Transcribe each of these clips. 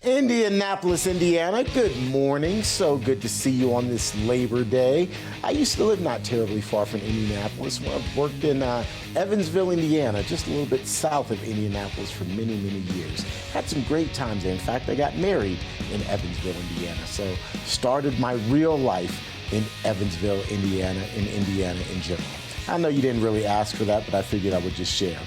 Indianapolis, Indiana, good morning. So good to see you on this Labor Day. I used to live not terribly far from Indianapolis. Well, I've worked in Evansville, Indiana, just a little bit south of Indianapolis for many, many years. Had some great times there. In fact, I got married in Evansville, Indiana. So started my real life in Evansville, Indiana, in Indiana in general. I know you didn't really ask for that, but I figured I would just share.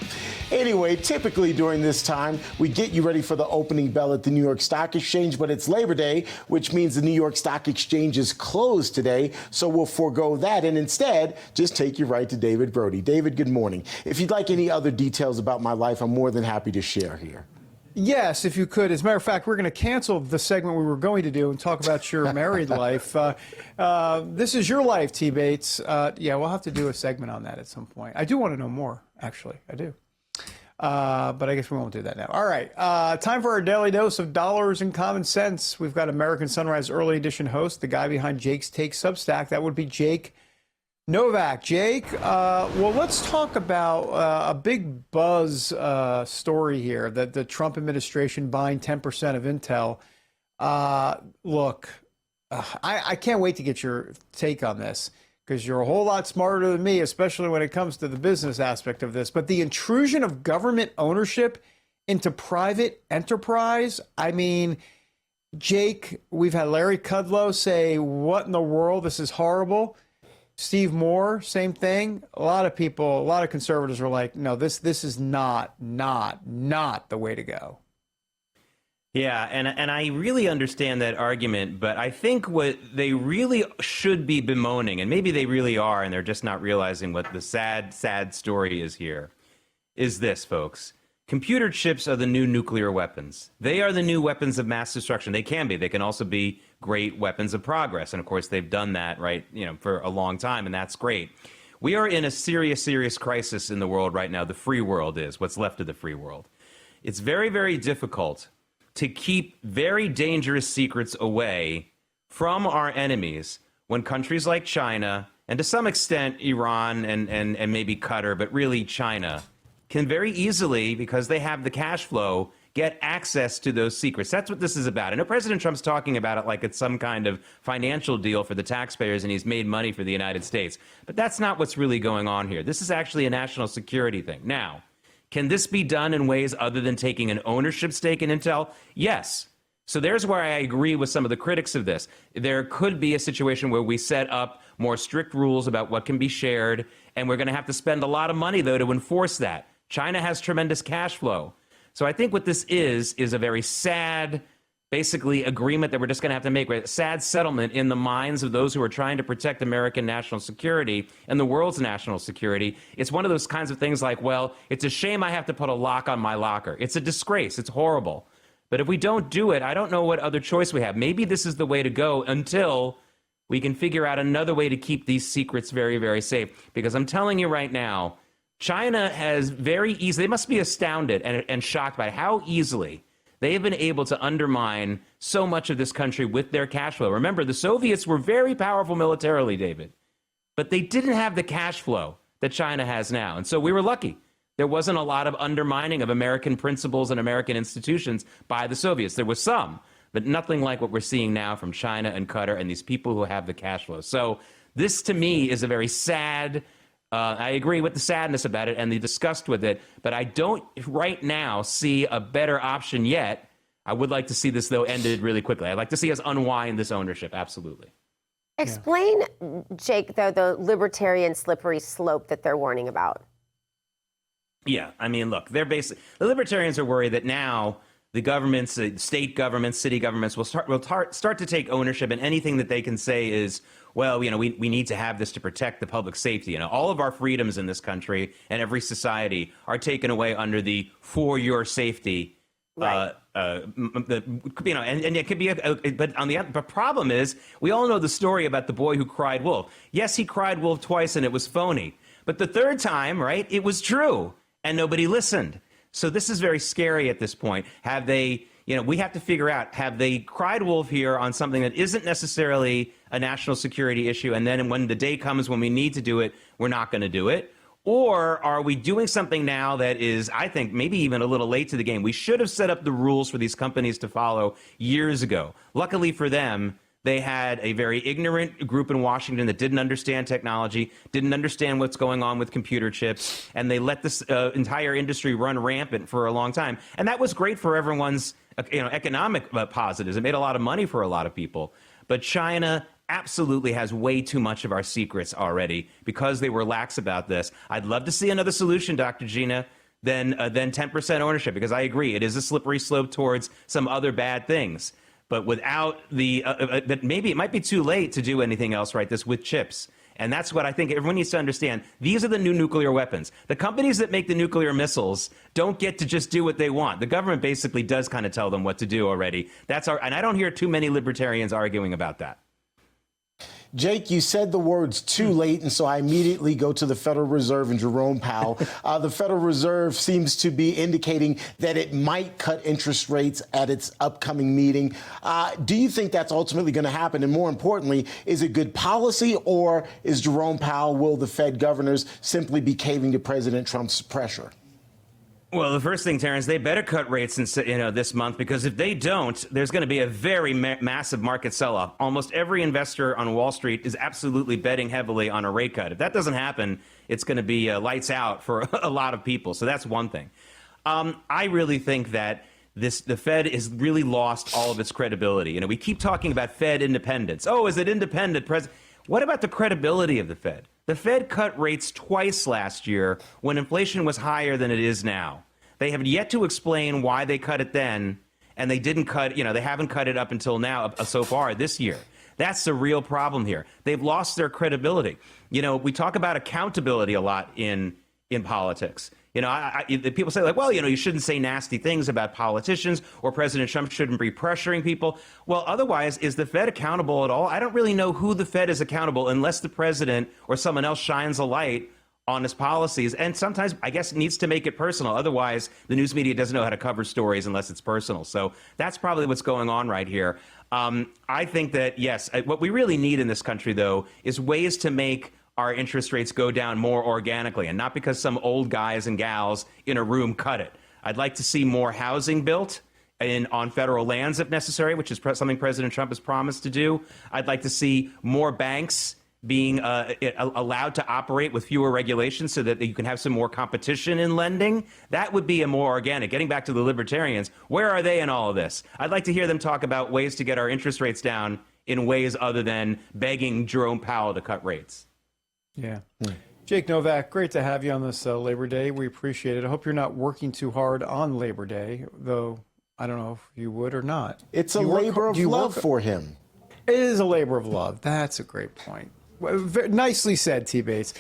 Anyway, typically during this time, we get you ready for the opening bell at the New York Stock Exchange, but it's Labor Day, which means the New York Stock Exchange is closed today, so we'll forego that and instead just take you right to David Brody. David, good morning. If you'd like any other details about my life, I'm more than happy to share here. Yes, if you could. As a matter of fact, we're going to cancel the segment we were going to do and talk about your married life. This is your life, T. Bates. Yeah, we'll have to do a segment on that at some point. I do want to know more, actually. I do. But I guess we won't do that now. All right. Time for our daily dose of dollars and common sense. We've got American Sunrise Early Edition host, the guy behind Jake's Take Substack. That would be Jake Novak. Jake, well, let's talk about a big buzz story here, that the Trump administration buying 10% of Intel. Look, I can't wait to get your take on this, because you're a whole lot smarter than me, especially when it comes to the business aspect of this. But the intrusion of government ownership into private enterprise, I mean, Jake, we've had Larry Kudlow say, what in the world, this is horrible. Steve Moore, same thing. A lot of people, a lot of conservatives are like, no, this is not the way to go. Yeah, and I really understand that argument, but I think what they really should be bemoaning, and maybe they really are, and they're just not realizing what the sad story is here, is this, folks. Computer chips are the new nuclear weapons. They are the new weapons of mass destruction. They can be. They can also be great weapons of progress. And of course, they've done that, right, for a long time, and that's great. We are in a serious crisis in the world right now. The free world is what's left of the free world. It's very, very difficult to keep very dangerous secrets away from our enemies when countries like China, and to some extent Iran and maybe Qatar, but really China, can very easily, because they have the cash flow, get access to those secrets. That's what this is about. I know President Trump's talking about it like it's some kind of financial deal for the taxpayers and he's made money for the United States. But that's not what's really going on here. This is actually a national security thing. Now, can this be done in ways other than taking an ownership stake in Intel? Yes. So there's where I agree with some of the critics of this. There could be a situation where we set up more strict rules about what can be shared, and we're going to have to spend a lot of money, though, to enforce that. China has tremendous cash flow. So I think what this is a very sad, basically, agreement that we're just going to have to make, a sad settlement in the minds of those who are trying to protect American national security and the world's national security. It's one of those kinds of things like, well, it's a shame I have to put a lock on my locker. It's a disgrace. It's horrible. But if we don't do it, I don't know what other choice we have. Maybe this is the way to go until we can figure out another way to keep these secrets very, very safe. Because I'm telling you right now, China has very easily, they must be astounded and shocked by how easily they have been able to undermine so much of this country with their cash flow. Remember, the Soviets were very powerful militarily, David, but they didn't have the cash flow that China has now. And so we were lucky. There wasn't a lot of undermining of American principles and American institutions by the Soviets. There was some, but nothing like what we're seeing now from China and Qatar and these people who have the cash flow. So this, to me, is a very sad. I agree with the sadness about it and the disgust with it, but I don't right now see a better option yet. I would like to see this, though, ended really quickly. I'd like to see us unwind this ownership, absolutely. Explain, Jake, though, the libertarian slippery slope that they're warning about. Yeah, I mean, look, the libertarians are worried that now the governments, state governments, city governments will start to take ownership, and anything that they can say is, well, we need to have this to protect the public safety. All of our freedoms in this country and every society are taken away under the for your safety. Right. And it could be, but on the problem is, we all know the story about the boy who cried wolf. Yes, he cried wolf twice and it was phony, but the third time, right, it was true and nobody listened. So this is very scary at this point. Have they, we have to figure out, have they cried wolf here on something that isn't necessarily a national security issue, and then when the day comes when we need to do it, we're not going to do it? Or are we doing something now that is, I think, maybe even a little late to the game? We should have set up the rules for these companies to follow years ago. Luckily for them, they had a very ignorant group in Washington that didn't understand technology, didn't understand what's going on with computer chips, and they let this entire industry run rampant for a long time. And that was great for everyone's economic positives. It made a lot of money for a lot of people. But China absolutely has way too much of our secrets already because they were lax about this. I'd love to see another solution, Dr. Gina, than 10% ownership, because I agree, it is a slippery slope towards some other bad things. But without that, maybe it might be too late to do anything else like this with chips. And that's what I think everyone needs to understand. These are the new nuclear weapons. The companies that make the nuclear missiles don't get to just do what they want. The government basically does kind of tell them what to do already. And I don't hear too many libertarians arguing about that. Jake, you said the words too late, and so I immediately go to the Federal Reserve and Jerome Powell. The Federal Reserve seems to be indicating that it might cut interest rates at its upcoming meeting. Do you think that's ultimately going to happen? And more importantly, is it good policy, or is Jerome Powell, will the Fed governors simply be caving to President Trump's pressure? Well, the first thing, Terrence, they better cut rates this month, because if they don't, there's going to be a very massive market sell-off. Almost every investor on Wall Street is absolutely betting heavily on a rate cut. If that doesn't happen, it's going to be lights out for a lot of people. So that's one thing. I really think that the Fed has really lost all of its credibility. We keep talking about Fed independence. Oh, is it independent? What about the credibility of the Fed? The Fed cut rates twice last year when inflation was higher than it is now. They have yet to explain why they cut it then, and they didn't cut, they haven't cut it up until now, so far this year. That's the real problem here. They've lost their credibility. We talk about accountability a lot in politics. People say, well, you shouldn't say nasty things about politicians, or President Trump shouldn't be pressuring people. Well, otherwise, is the Fed accountable at all? I don't really know who the Fed is accountable unless the president or someone else shines a light on his policies. And sometimes, I guess, it needs to make it personal. Otherwise, the news media doesn't know how to cover stories unless it's personal. So that's probably what's going on right here. I think that, yes, what we really need in this country, though, is ways to make our interest rates go down more organically, and not because some old guys and gals in a room cut it. I'd like to see more housing built on federal lands if necessary, which is something President Trump has promised to do. I'd like to see more banks being allowed to operate with fewer regulations so that you can have some more competition in lending. That would be a more organic. Getting back to the libertarians, where are they in all of this? I'd like to hear them talk about ways to get our interest rates down in ways other than begging Jerome Powell to cut rates. Yeah. Jake Novak, great to have you on this Labor Day. We appreciate it. I hope you're not working too hard on Labor Day, though I don't know if you would or not. It's a labor of love for him. It is a labor of love. That's a great point. Nicely said, T. Bates.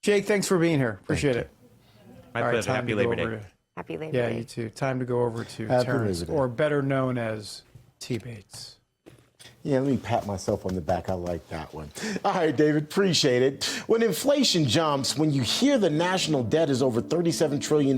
Jake, thanks for being here. Appreciate it. My pleasure. Happy Labor Day. Happy Labor Day. Yeah, you too. Time to go over to Terrence, or better known as T. Bates. Yeah, let me pat myself on the back. I like that one. All right, David, appreciate it. When inflation jumps, when you hear the national debt is over $37 trillion,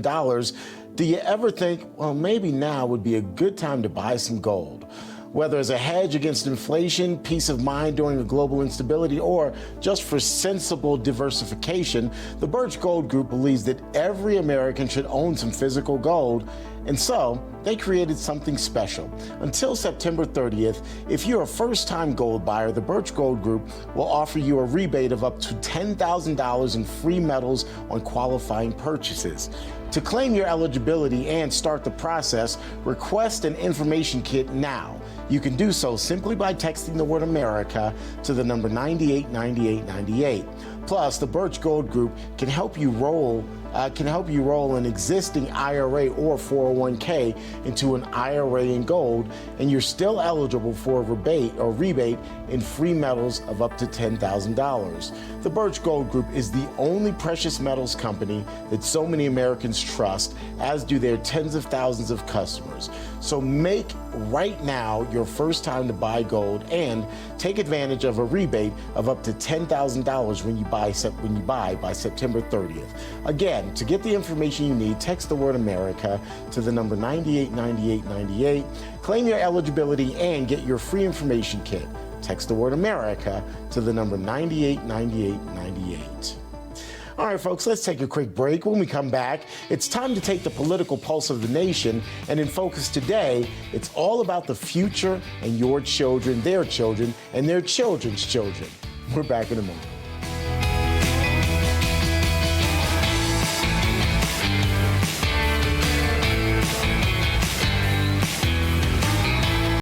do you ever think, well, maybe now would be a good time to buy some gold? Whether as a hedge against inflation, peace of mind during a global instability, or just for sensible diversification, the Birch Gold Group believes that every American should own some physical gold. And so they created something special. Until September 30th, if you're a first-time gold buyer, the Birch Gold Group will offer you a rebate of up to $10,000 in free metals on qualifying purchases. To claim your eligibility and start the process, request an information kit now. You can do so simply by texting the word America to the number 989898. Plus, the Birch Gold Group can help you roll an existing IRA or 401k into an IRA in gold, and you're still eligible for a rebate in free metals of up to $10,000. The Birch Gold Group is the only precious metals company that so many Americans trust, as do their tens of thousands of customers. So make right now your first time to buy gold and take advantage of a rebate of up to $10,000 when you buy by September 30th. Again, to get the information you need, text the word America to the number 989898. Claim your eligibility and get your free information kit. Text the word America to the number 989898. All right, folks, let's take a quick break. When we come back, it's time to take the political pulse of the nation. And in focus today, it's all about the future and your children, their children, and their children's children. We're back in a moment.